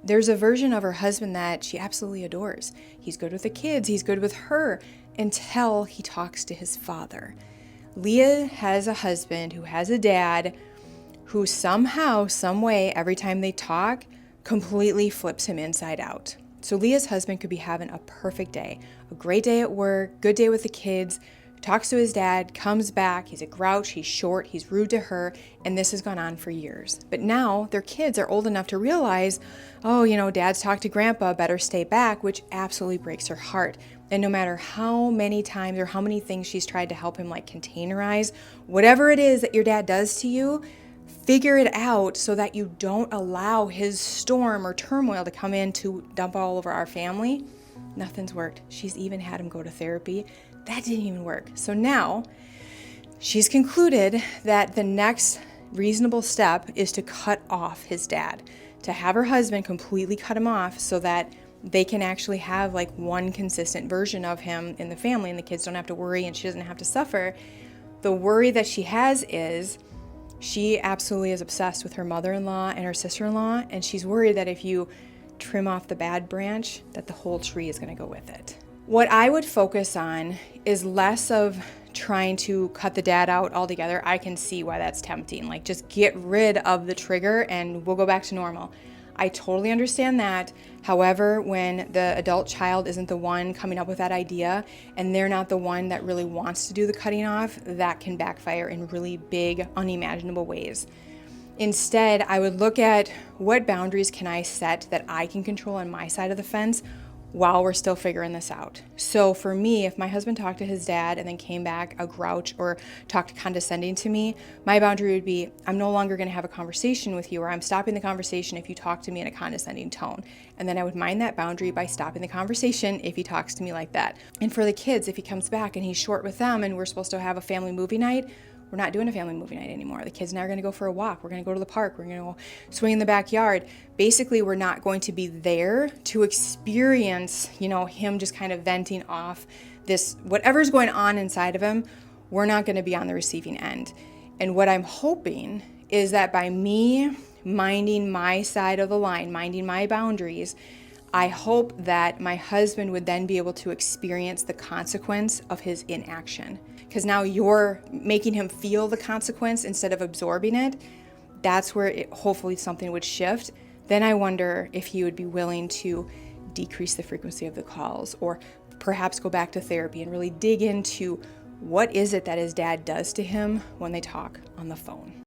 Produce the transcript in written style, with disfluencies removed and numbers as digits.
There's a version of her husband that she absolutely adores. He's good with the kids, he's good with her, until he talks to his father. Leah has a husband who has a dad who somehow, some way, every time they talk, completely flips him inside out. So Leah's husband could be having a perfect day, a great day at work, good day with the kids, talks to his dad, comes back, he's a grouch, he's short, he's rude to her, and this has gone on for years. But now their kids are old enough to realize, oh, dad's talked to grandpa, better stay back, which absolutely breaks her heart. And no matter how many times or how many things she's tried to help him like containerize, whatever it is that your dad does to you, figure it out so that you don't allow his storm or turmoil to come in to dump all over our family. Nothing's worked. She's even had him go to therapy. That didn't even work. So now she's concluded that the next reasonable step is to cut off his dad, to have her husband completely cut him off so that they can actually have like one consistent version of him in the family and the kids don't have to worry and she doesn't have to suffer. The worry that she has is she absolutely is obsessed with her mother-in-law and her sister-in-law, and she's worried that if you trim off the bad branch, that the whole tree is going to go with it. What I would focus on is less of trying to cut the dad out altogether. I can see why that's tempting. Like, just get rid of the trigger and we'll go back to normal. I totally understand that. However, when the adult child isn't the one coming up with that idea and they're not the one that really wants to do the cutting off, that can backfire in really big, unimaginable ways. Instead, I would look at what boundaries can I set that I can control on my side of the fence while we're still figuring this out. So for me, if my husband talked to his dad and then came back a grouch or talked condescending to me, my boundary would be, I'm no longer going to have a conversation with you, or I'm stopping the conversation if you talk to me in a condescending tone. And then I would mind that boundary by stopping the conversation if he talks to me like that. And for the kids, if he comes back and he's short with them and we're supposed to have a family movie night, we're not doing a family movie night anymore. The kids and I are going to go for a walk. We're going to go to the park. We're going to go swing in the backyard. Basically, we're not going to be there to experience, him just kind of venting off this, whatever's going on inside of him. We're not going to be on the receiving end. And what I'm hoping is that by me minding my side of the line, minding my boundaries, I hope that my husband would then be able to experience the consequence of his inaction. Because now you're making him feel the consequence instead of absorbing it. That's where hopefully something would shift. Then I wonder if he would be willing to decrease the frequency of the calls, or perhaps go back to therapy and really dig into what is it that his dad does to him when they talk on the phone.